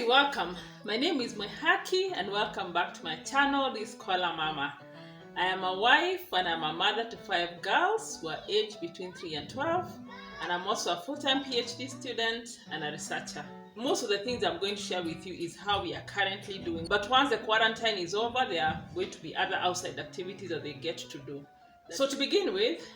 Hi, welcome. My name is Mohaki and welcome back to my channel, This Scholar Mama. I am a wife and I'm a mother to 5 girls who are aged between 3 and 12, and I'm also a full-time PhD student and a researcher. Most of the things I'm going to share with you is how we are currently doing, but once the quarantine is over, there are going to be other outside activities that they get to do. So to begin with,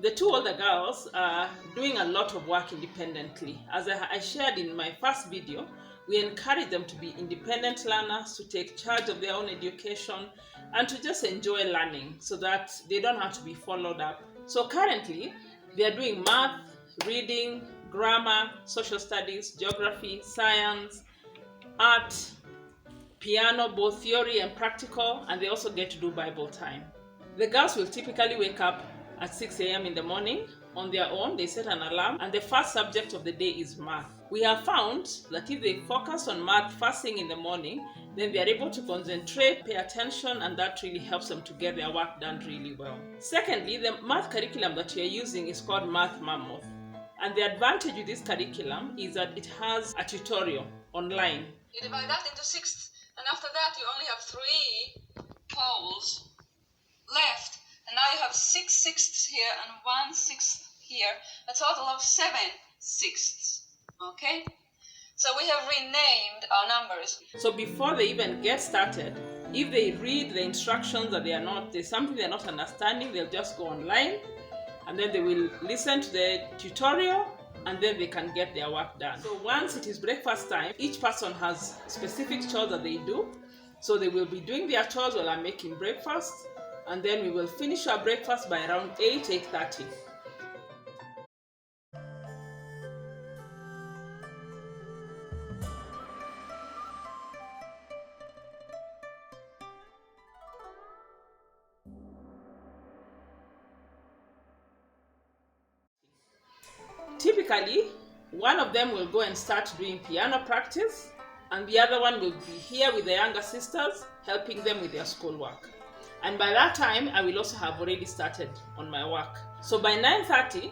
the 2 older girls are doing a lot of work independently. As I shared in my first video, we encourage them to be independent learners, to take charge of their own education, and to just enjoy learning so that they don't have to be followed up. So currently, they are doing math, reading, grammar, social studies, geography, science, art, piano, both theory and practical, and they also get to do Bible time. The girls will typically wake up at 6 a.m. in the morning on their own. They set an alarm, and the first subject of the day is math. We have found that if they focus on math first thing in the morning, then they are able to concentrate, pay attention, and that really helps them to get their work done really well. Secondly, the math curriculum that we are using is called Math Mammoth. And the advantage with this curriculum is that it has a tutorial online. You divide that into sixths, and after that you only have 3 poles left. And now you have 6 sixths here and 1 sixth here, a total of 7 sixths. Okay? So we have renamed our numbers. So before they even get started, if they read the instructions that there's something they're not understanding, they'll just go online and then they will listen to the tutorial and then they can get their work done. So once it is breakfast time, each person has specific chores that they do. So they will be doing their chores while I'm making breakfast, and then we will finish our breakfast by around 8:30. Typically, one of them will go and start doing piano practice, and the other one will be here with the younger sisters, helping them with their schoolwork. And by that time, I will also have already started on my work. So by 9:30,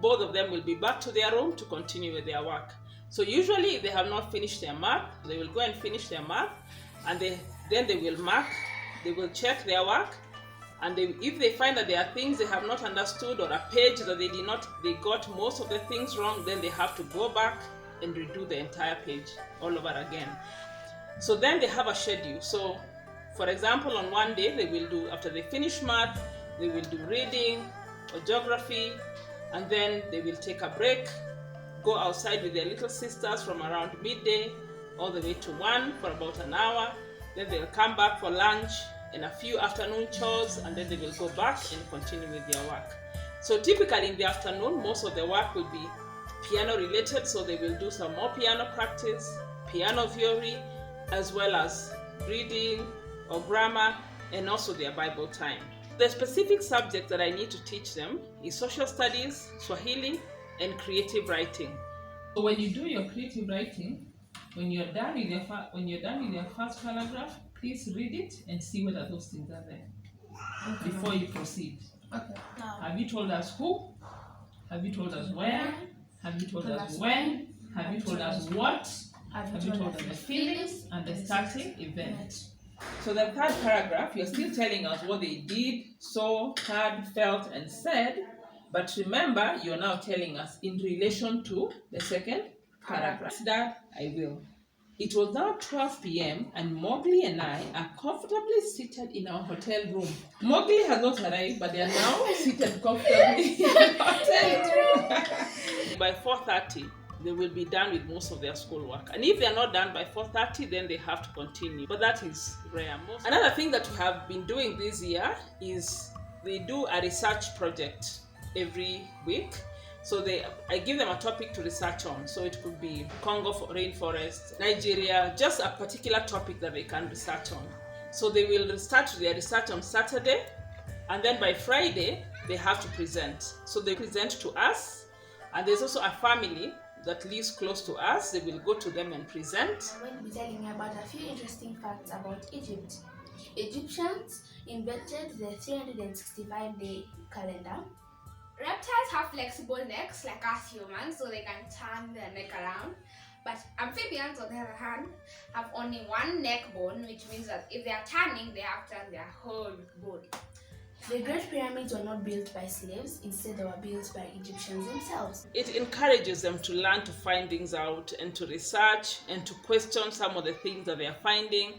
both of them will be back to their room to continue with their work. So usually, if they have not finished their math, they will go and finish their math, and then they will mark, they will check their work, and if they find that there are things they have not understood or a page that they got most of the things wrong, then they have to go back and redo the entire page all over again. So then they have a schedule. So for example, on one day they will do, after they finish math, they will do reading or geography, and then they will take a break, go outside with their little sisters from around midday all the way to 1 for about an hour. Then they'll come back for lunch and a few afternoon chores, and then they will go back and continue with their work. So typically in the afternoon, most of the work will be piano related, so they will do some more piano practice, piano theory, as well as reading or grammar, and also their Bible time. The specific subject that I need to teach them is social studies, Swahili, and creative writing. So when you do your creative writing, when you're done with your first paragraph, please read it and see whether those things are there before you proceed. Okay. Have you told us who? Have you told us where? Have you told us when? Have you told us what? Have you told us the feelings and the starting event? So the third paragraph, you're still telling us what they did, saw, heard, felt, and said. But remember, you're now telling us in relation to the second paragraph. That I will. It was now 12 p.m. and Mowgli and I are comfortably seated in our hotel room. Mowgli has not arrived, but they are now seated comfortably in the hotel room. By 4:30, they will be done with most of their schoolwork. And if they are not done by 4:30, then they have to continue. But that is rare. Another thing that we have been doing this year is they do a research project every week. So I give them a topic to research on. So it could be Congo rainforest, Nigeria, just a particular topic that they can research on. So they will start their research on Saturday, and then by Friday, they have to present. So they present to us, and there's also a family that lives close to us. They will go to them and present. I'm going to be telling you about a few interesting facts about Egypt. Egyptians invented the 365-day calendar. Reptiles have flexible necks like us humans, so they can turn their neck around. But amphibians, on the other hand, have only one neck bone, which means that if they are turning, they have to turn their whole body. The Great Pyramids were not built by slaves, instead they were built by Egyptians themselves. It encourages them to learn to find things out and to research and to question some of the things that they are finding,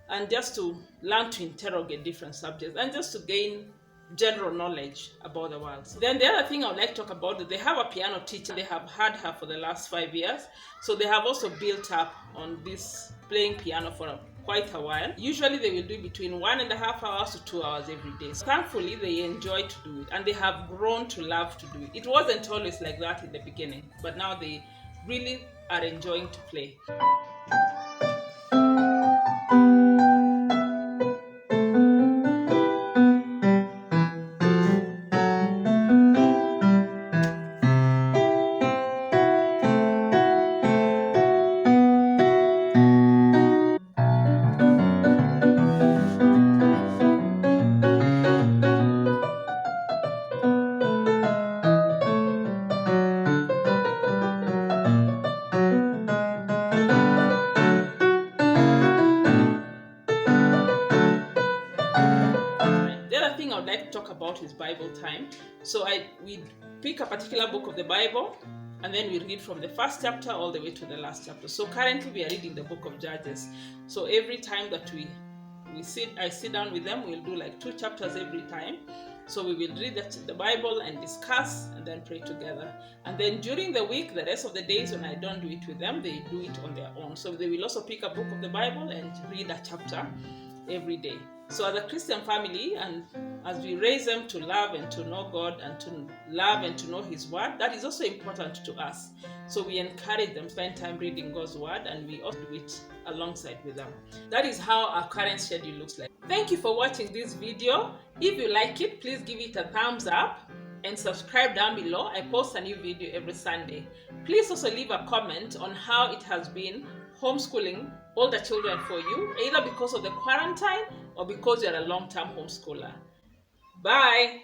and just to learn to interrogate different subjects and just to gain general knowledge about the world. Then the other thing I would like to talk about is they have a piano teacher. They have had her for the last 5 years. So they have also built up on this playing piano for quite a while. Usually they will do between 1.5 hours to 2 hours every day. So thankfully they enjoy to do it and they have grown to love to do it. It wasn't always like that in the beginning, but now they really are enjoying to play. I would like to talk about is Bible time. So we pick a particular book of the Bible and then we read from the first chapter all the way to the last chapter. So currently we are reading the book of Judges. So every time that I sit down with them, we'll do like 2 chapters every time. So we will read the Bible and discuss and then pray together. And then during the week, the rest of the days when I don't do it with them, they do it on their own. So they will also pick a book of the Bible and read a chapter every day. So as a Christian family, and as we raise them to love and to know God and to love and to know His Word, that is also important to us. So we encourage them to spend time reading God's Word, and we also do it alongside with them. That is how our current schedule looks like. Thank you for watching this video. If you like it, please give it a thumbs up and subscribe down below. I post a new video every Sunday. Please also leave a comment on how it has been homeschooling older children for you, either because of the quarantine or because you're a long-term homeschooler. Bye!